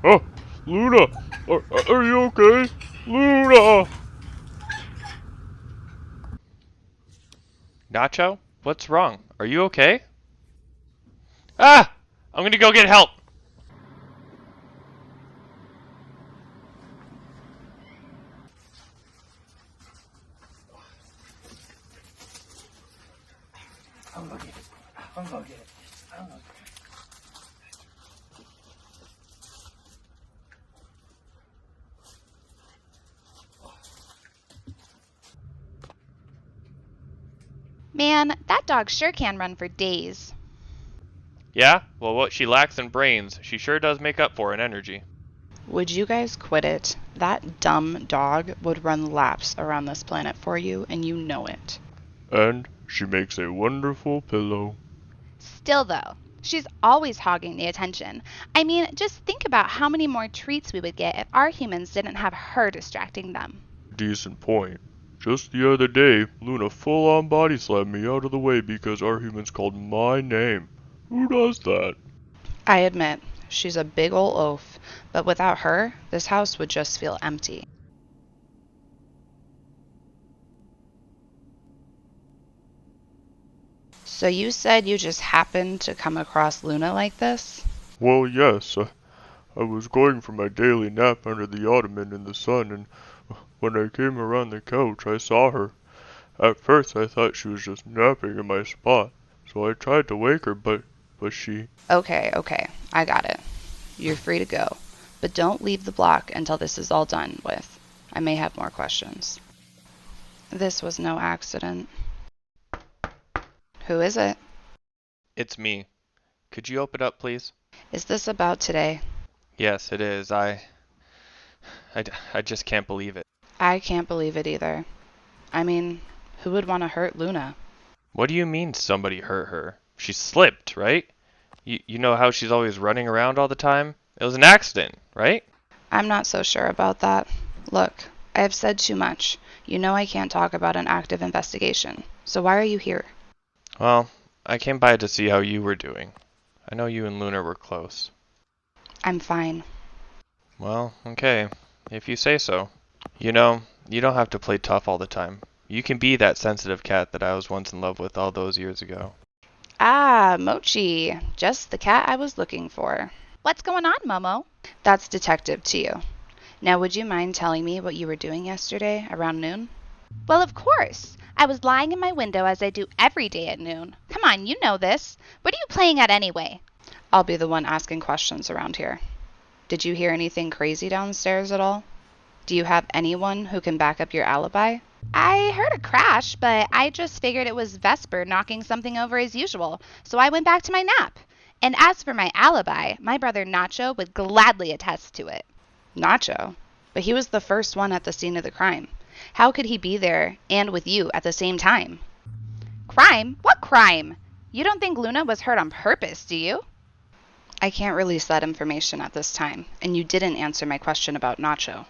Oh, Luna! Are you okay? Luna! Nacho, what's wrong? Are you okay? Ah! I'm gonna go get help! I'm gonna get it. I'm gonna get it. I'm gonna get it. Man, that dog sure can run for days. Yeah? Well, what she lacks in brains, she sure does make up for in energy. Would you guys quit it? That dumb dog would run laps around this planet for you, and you know it. And she makes a wonderful pillow. Still, though, she's always hogging the attention. I mean, just think about how many more treats we would get if our humans didn't have her distracting them. Decent point. Just the other day, Luna full-on body slammed me out of the way because our humans called my name. Who does that? I admit, she's a big ol' oaf, but without her, this house would just feel empty. So you said you just happened to come across Luna like this? Well, yes. I was going for my daily nap under the ottoman in the sun, and when I came around the couch, I saw her. At first, I thought she was just napping in my spot, so I tried to wake her, but she... Okay, I got it. You're free to go, but don't leave the block until this is all done with. I may have more questions. This was no accident. Who is it? It's me. Could you open up, please? Is this about today? Yes, it is. I just can't believe it. I can't believe it either. I mean, who would want to hurt Luna? What do you mean somebody hurt her? She slipped, right? You know how she's always running around all the time? It was an accident, right? I'm not so sure about that. Look, I have said too much. You know I can't talk about an active investigation. So why are you here? Well, I came by to see how you were doing. I know you and Luna were close. I'm fine. Well, okay, if you say so. You know, you don't have to play tough all the time. You can be that sensitive cat that I was once in love with all those years ago. Ah, Mochi. Just the cat I was looking for. What's going on, Momo? That's Detective THEA. Now, would you mind telling me what you were doing yesterday around noon? Well, of course. I was lying in my window as I do every day at noon. Come on, you know this. What are you playing at anyway? I'll be the one asking questions around here. Did you hear anything crazy downstairs at all? Do you have anyone who can back up your alibi? I heard a crash, but I just figured it was Vesper knocking something over as usual, so I went back to my nap. And as for my alibi, my brother Nacho would gladly attest to it. Nacho? But he was the first one at the scene of the crime. How could he be there and with you at the same time? Crime? What crime? You don't think Luna was hurt on purpose, do you? I can't release that information at this time, and you didn't answer my question about Nacho.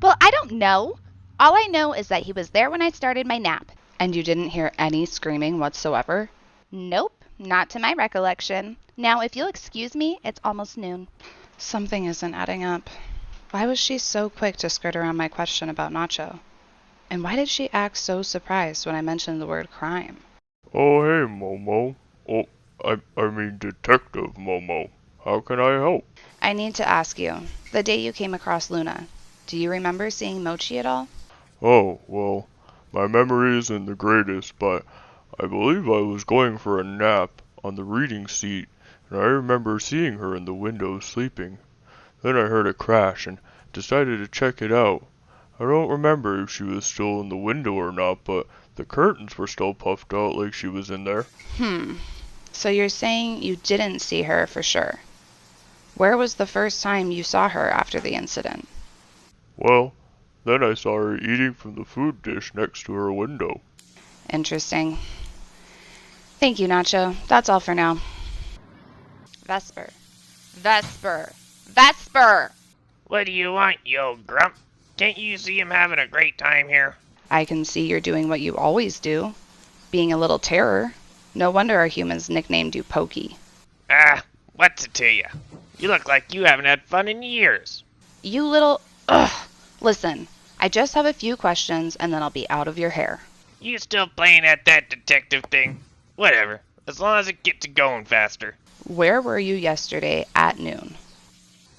Well, I don't know. All I know is that he was there when I started my nap. And you didn't hear any screaming whatsoever? Nope, not to my recollection. Now, if you'll excuse me, it's almost noon. Something isn't adding up. Why was she so quick to skirt around my question about Nacho? And why did she act so surprised when I mentioned the word crime? Oh, hey, Momo. Oh, I mean Detective Momo. How can I help? I need to ask you, the day you came across Luna, do you remember seeing Mochi at all? Oh, well, my memory isn't the greatest, but I believe I was going for a nap on the reading seat, and I remember seeing her in the window sleeping. Then I heard a crash and decided to check it out. I don't remember if she was still in the window or not, but the curtains were still puffed out like she was in there. So you're saying you didn't see her for sure. Where was the first time you saw her after the incident? Well, then I saw her eating from the food dish next to her window. Interesting. Thank you, Nacho. That's all for now. Vesper. Vesper. Vesper! What do you want, you old grump? Can't you see him having a great time here? I can see you're doing what you always do, being a little terror. No wonder our humans nicknamed you Pokey. Ah, what's it to you? You look like you haven't had fun in years. You little... Ugh! Listen, I just have a few questions and then I'll be out of your hair. You still playing at that detective thing? Whatever, as long as it gets going faster. Where were you yesterday at noon?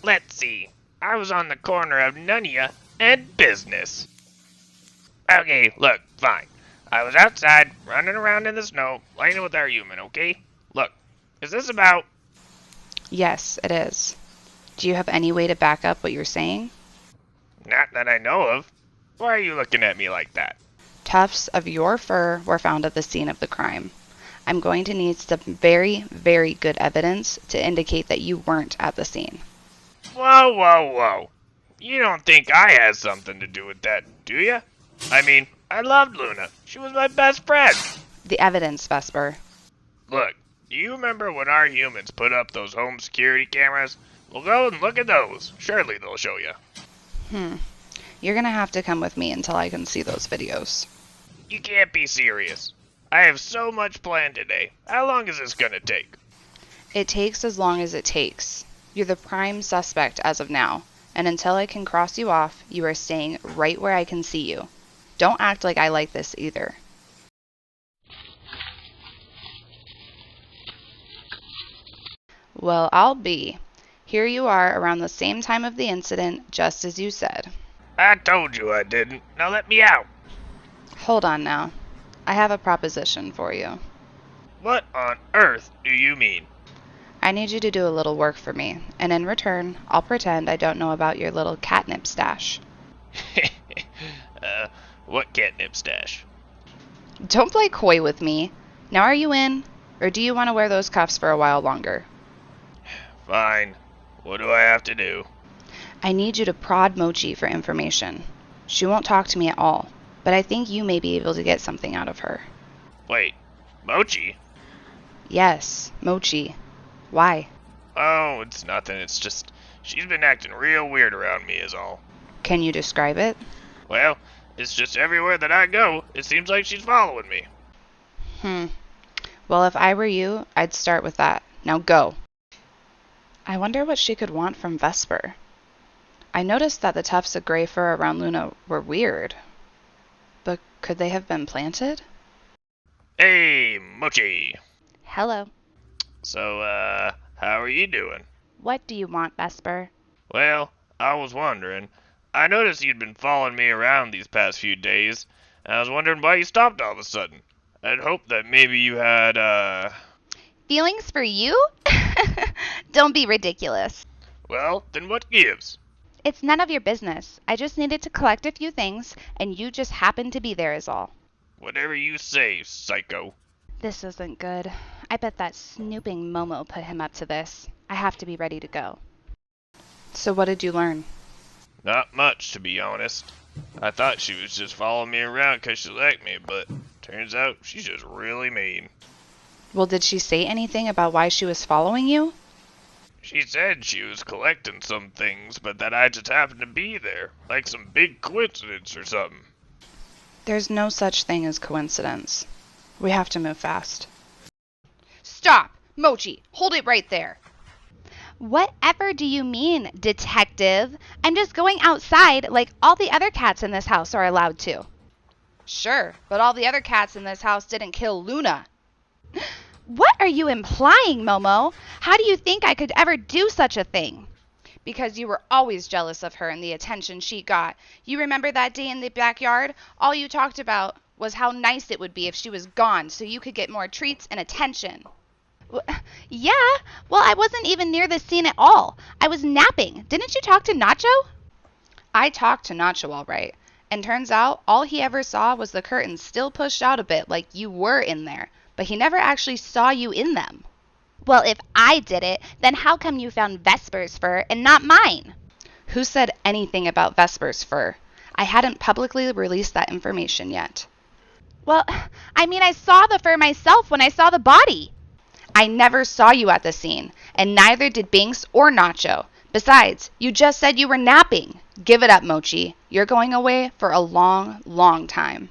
Let's see. I was on the corner of Nunya and Business. Okay, look, fine. I was outside, running around in the snow, playing with our human, okay? Look, is this about... Yes, it is. Do you have any way to back up what you're saying? Not that I know of. Why are you looking at me like that? Tufts of your fur were found at the scene of the crime. I'm going to need some very, very good evidence to indicate that you weren't at the scene. Whoa, whoa, whoa. You don't think I had something to do with that, do you? I mean, I loved Luna. She was my best friend. The evidence, Vesper. Look, do you remember when our humans put up those home security cameras? Well, go and look at those. Surely they'll show you. You're gonna have to come with me until I can see those videos. You can't be serious. I have so much planned today. How long is this gonna take? It takes as long as it takes. You're the prime suspect as of now, and until I can cross you off, you are staying right where I can see you. Don't act like I like this either. Well, I'll be. Here you are around the same time of the incident, just as you said. I told you I didn't. Now let me out. Hold on now. I have a proposition for you. What on earth do you mean? I need you to do a little work for me, and in return, I'll pretend I don't know about your little catnip stash. What catnip stash? Don't play coy with me. Now are you in, or do you want to wear those cuffs for a while longer? Fine. What do I have to do? I need you to prod Mochi for information. She won't talk to me at all, but I think you may be able to get something out of her. Wait, Mochi? Yes, Mochi. Why? Oh, it's nothing. It's just she's been acting real weird around me is all. Can you describe it? Well, it's just everywhere that I go, it seems like she's following me. Well, if I were you, I'd start with that. Now go. I wonder what she could want from Vesper. I noticed that the tufts of gray fur around Luna were weird. But could they have been planted? Hey, Mochi. Hello. So, how are you doing? What do you want, Vesper? Well, I was wondering. I noticed you'd been following me around these past few days, and I was wondering why you stopped all of a sudden. I'd hoped that maybe you had, Feelings for you? Don't be ridiculous. well, then what gives? It's none of your business. I just needed to collect a few things, and you just happened to be there is all. Whatever you say, psycho. This isn't good. I bet that snooping Momo put him up to this. I have to be ready to go. So what did you learn? Not much, to be honest. I thought she was just following me around 'cause she liked me, but turns out she's just really mean. Well, did she say anything about why she was following you? She said she was collecting some things, but that I just happened to be there, like some big coincidence or something. There's no such thing as coincidence. We have to move fast. Stop! Mochi, hold it right there. Whatever do you mean, detective? I'm just going outside like all the other cats in this house are allowed to. Sure, but all the other cats in this house didn't kill Luna. What are you implying, Momo? How do you think I could ever do such a thing? Because you were always jealous of her and the attention she got. You remember that day in the backyard? All you talked about was how nice it would be if she was gone so you could get more treats and attention. Yeah, well, I wasn't even near the scene at all. I was napping. Didn't you talk to Nacho? I talked to Nacho all right, and turns out all he ever saw was the curtains still pushed out a bit like you were in there, but he never actually saw you in them. Well, if I did it, then how come you found Vesper's fur and not mine? Who said anything about Vesper's fur? I hadn't publicly released that information yet. Well, I mean, I saw the fur myself when I saw the body. I never saw you at the scene, and neither did Binks or Nacho. Besides, you just said you were napping. Give it up, Mochi. You're going away for a long, long time.